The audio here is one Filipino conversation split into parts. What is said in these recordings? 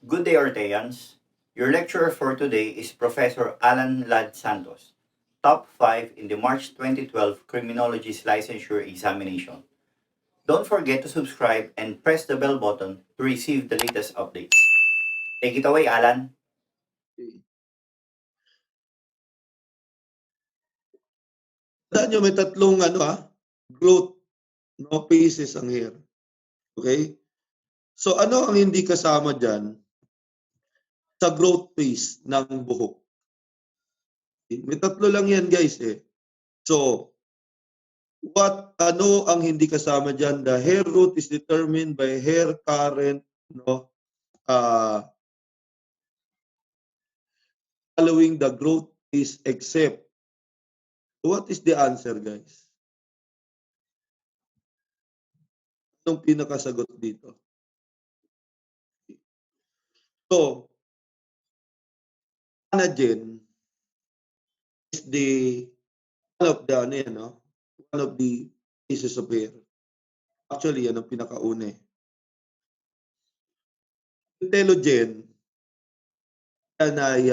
Good day, Orteans. Your lecturer for today is Professor Allan Santos, top 5 in the March 2012 Criminology's licensure examination. Don't forget to subscribe and press the bell button to receive the latest updates. Take it away, Allan. Tandaan nyo, may tatlong growth phases ang hair. Okay? So ano ang hindi kasama dyan sa growth phase ng buhok? May tatlo lang yan, guys. So, ano ang hindi kasama dyan? The hair root is determined by hair current, following the growth phase except. What is the answer, guys? Anong pinakasagot dito? So, anagen is one of the pieces of hair. Actually, yan ang pinakauna. Telogen, yan ay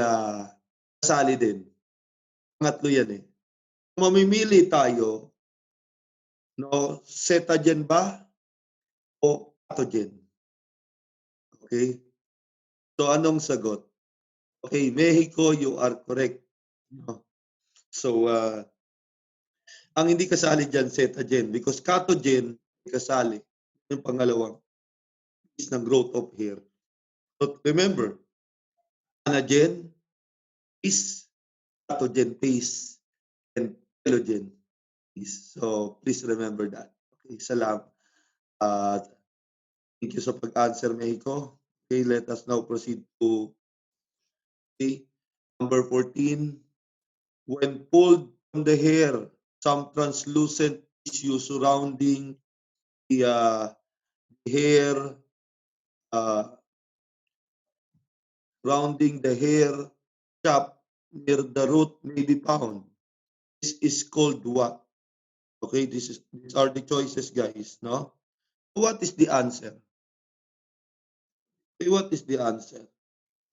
kasali din. Pangatlo yan. Mamimili tayo, setagen ba o catogen? Okay? So, anong sagot? Okay, Mexico, you are correct. So, ang hindi kasali dyan, setagen, because catogen, kasali. Yung pangalawang is ng growth of hair. So, remember, anagen is catogen phase and telogen phase. So, please remember that. Okay, salamat. Thank you sa pag-answer, Mexico. Okay, let us now proceed to number 14. When pulled from the hair, some translucent tissue surrounding the hair, shaft near the root may be found. This is called what? Okay, these are the choices, guys. No? What is the answer? Okay, what is the answer?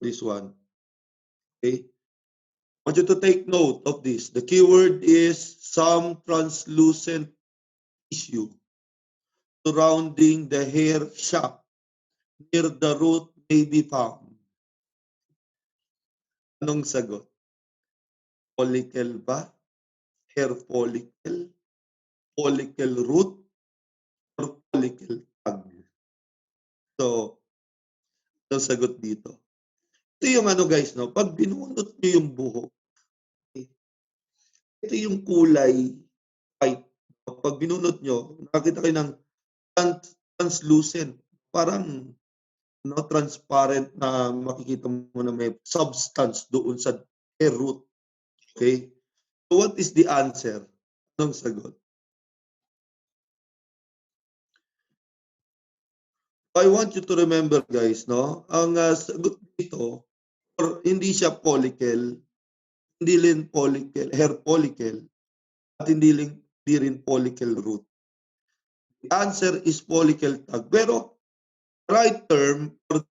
This one. Okay. I want you to take note of this. The keyword is some translucent tissue surrounding the hair shaft near the root may be found. Anong sagot? Follicle ba? Hair follicle? Follicle root? Or follicle tag? So, anong sagot dito? Ito yung guys, pag binunot nyo yung buhok, ito yung kulay white. Pag binunot nyo, nakakita kayo ng translucent. Parang transparent na makikita mo na may substance doon sa hair root. Okay? So what is the answer? Anong sagot? I want you to remember, guys, ang sagot dito, or hindi siya follicle, hindi rin follicle, hair follicle, at hindi rin follicle root. The answer is follicle tag. Pero right term for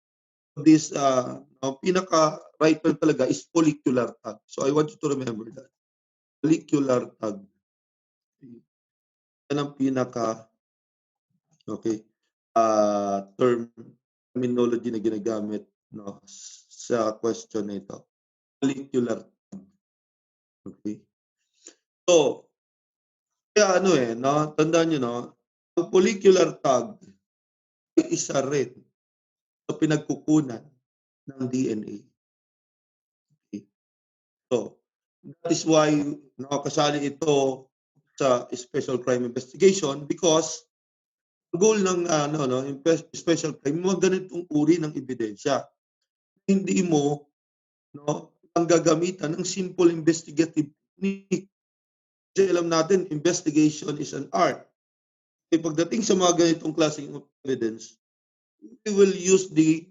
this pinaka-right term talaga is follicular tag. So I want you to remember that. Follicular tag. Yan ang pinaka terminology na ginagamit sa question na ito. Follicular tag. Okay. So, kaya tandaan nyo, ang follicular tag ay isa rin sa pinagkukunan ng DNA. Okay. So, that is why nakakasali ito sa special crime investigation because ang goal ng special crime, mga ganitong uri ng ebidensya. Hindi mo ang gagamitan ng simple investigative technique. Kasi alam natin, investigation is an art. Okay, pagdating sa mga ganitong klaseng evidence, we will use the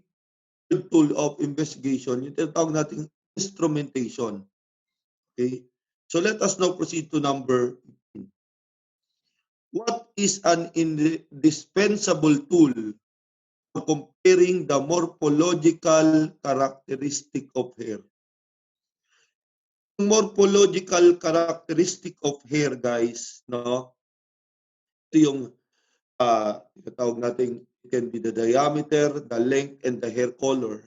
tool of investigation, yung tinatawag nating instrumentation. Okay? So let us now proceed to number 15. What is an indispensable tool comparing the morphological characteristic of hair. Morphological characteristic of hair, guys, no? Ito yung tawag natin, it can be the diameter, the length, and the hair color.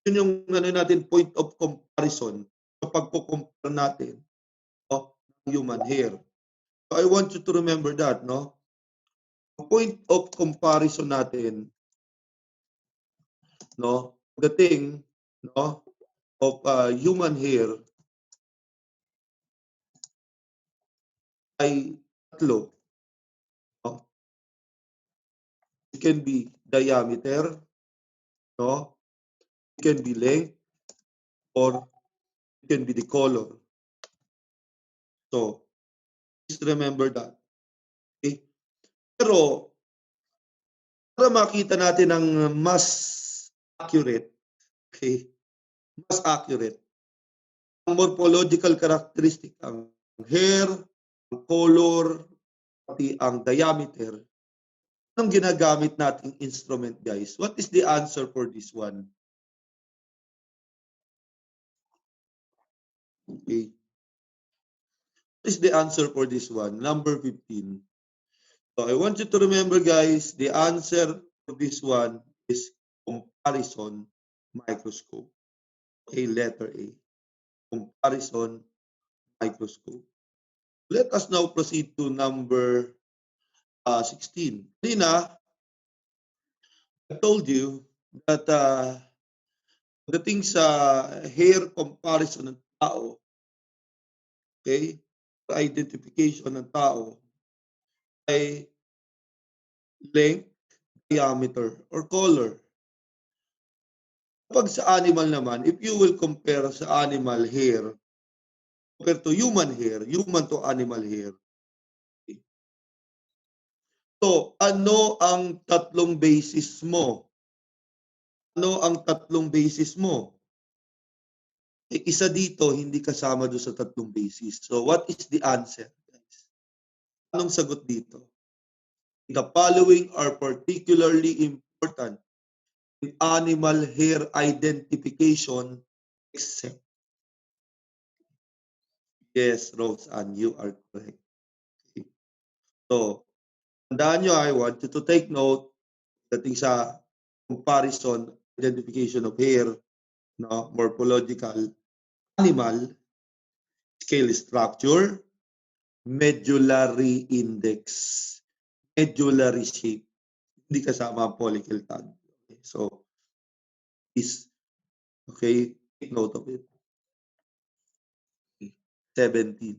Yun yung natin point of comparison kapag compare natin, no, human hair. So I want you to remember that, no? Point of comparison natin, no, the thing, no, of human hair ay tatlo. No? It can be diameter, no? It can be length, or it can be the color. So, please remember that. Okay? Pero, para makita natin ang mas accurate, okay? Mas accurate, ang morphological characteristic, ang hair, ang color, pati ang diameter. Anong ginagamit nating instrument, guys? What is the answer for this one? Okay. What is the answer for this one? Number 15. So I want you to remember, guys, the answer for this one is comparison microscope. Okay, letter A. Comparison microscope. Let us now proceed to number 16. Lina, I told you that pagdating sa hair comparison ng tao, okay, identification ng tao ay length, diameter, or color. Kapag sa animal naman, if you will compare sa animal hair compared to human hair, human to animal hair. Okay. So, ano ang tatlong basis mo? Ano ang tatlong basis mo? Isa dito, hindi kasama doon sa tatlong basis. So, what is the answer, guys? Anong sagot dito? The following are particularly important in animal hair identification except. Yes, Rose, and you are correct. Okay. So, tandaan nyo, I want you to take note dating sa comparison, identification of hair, no, morphological, animal, scale structure, medullary index, medullary shape. Hindi kasama ang follicle tag. Okay, so, is, okay, take note of it. Okay. 17.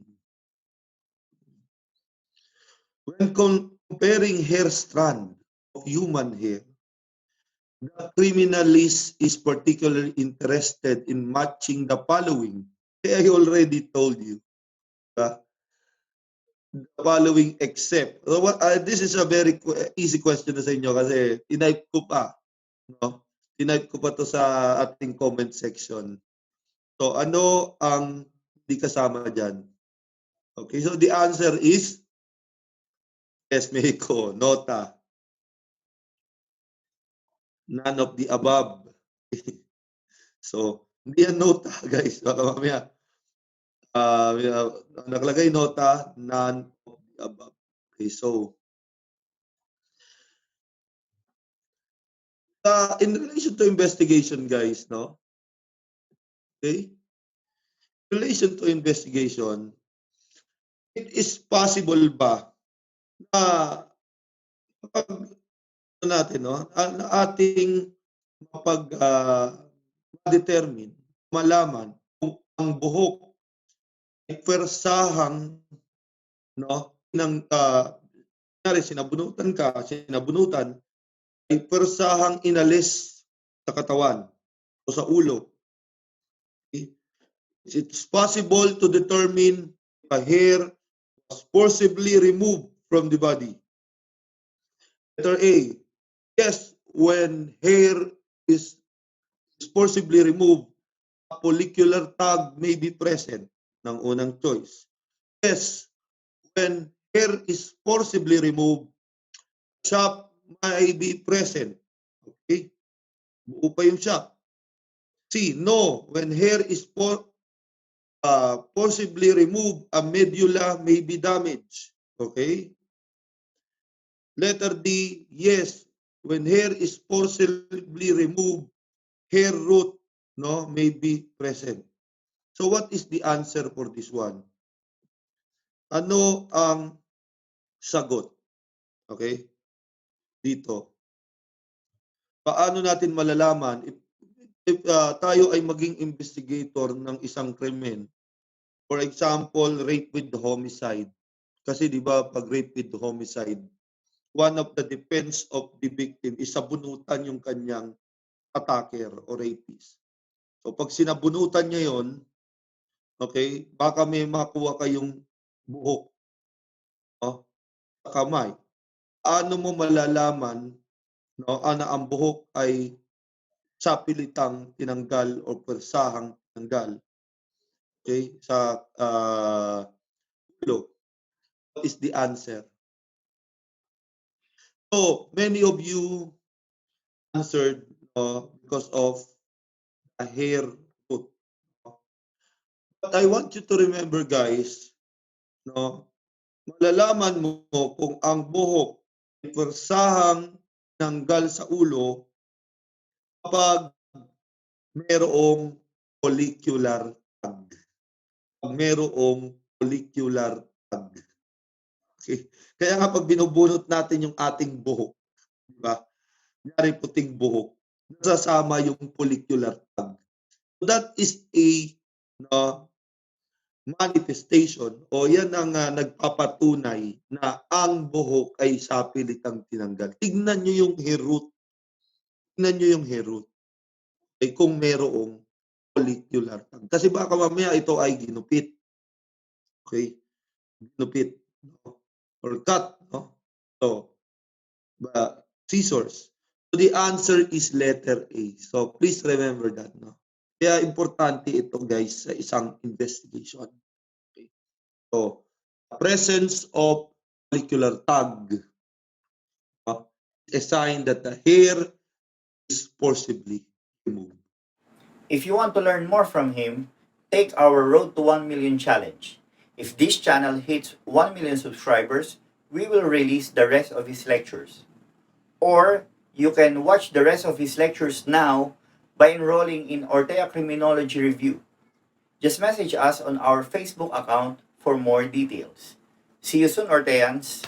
When comparing hair strand of human hair, the criminalist is particularly interested in matching the following. I already told you. The following except. So this is a very easy question na sa inyo kasi tinype ko pa. No? Tinype ko pa to sa ating comment section. So ano ang hindi kasama dyan? Okay, so the answer is yes, Mexico, nota. None of the above. So, hindi yan nota, guys. Baka mamaya, nakalagay nota, none of the above. Okay, so, in relation to investigation, guys, no? Okay? In relation to investigation, it is possible ba na kapag natin, no, na ating determine, malaman kung ang buhok ay pwersahang, no, sinabunutan, ay pwersahang inalis sa katawan o sa ulo. Okay? It's possible to determine if a hair was forcibly removed from the body. Letter A, yes, when hair is forcibly removed, a follicular tag may be present, ng unang choice. Yes, when hair is forcibly removed, shaft may be present, Okay? Buo pa yung shock. C. No. When hair is forcibly removed, a medulla may be damaged. Okay? Letter D. Yes. When hair is forcibly removed, hair root may be present. So what is the answer for this one? Ano ang sagot? Okay? Dito. Paano natin malalaman if tayo ay maging investigator ng isang krimen? For example, rape with homicide. Kasi 'di ba pag rape with homicide, one of the defense of the victim is sabunutan yung kanyang attacker o rapist. So pag sinabunutan niya 'yon, okay, baka may makuha kayong buhok sa kamay. Ano mo malalaman na ang buhok ay sapilitang tinanggal o persahang tinanggal, okay, sa ulo? What is the answer? So many of you answered because of a hair root. But I want you to remember, guys, malalaman mo kung ang buhok ay persahang tinanggal sa ulo kapag merong follicular tag. Pag merong follicular tag. Okay? Kaya nga pag binubunot natin yung ating buhok, di ba? Kunyari puting buhok, nasasama yung follicular tag. So that is a manifestation o yan ang nagpapatunay na ang buhok ay sapilitang tinanggal. Tignan nyo yung hair root. Tignan nyo yung hair root. Eh kung merong follicular tag. Kasi baka mamaya ito ay ginupit. Okay? Ginupit. Or cut. So, scissors. So the answer is letter A. So please remember that. Kaya importante ito, guys, sa isang investigation. Okay? So, presence of follicular tag is a sign that the hair is forcibly removed. If you want to learn more from him, take our Road to 1 Million challenge. If this channel hits 1 million subscribers, we will release the rest of his lectures. Or you can watch the rest of his lectures now by enrolling in Ortea Criminology Review. Just message us on our Facebook account for more details. See you soon, Orteans!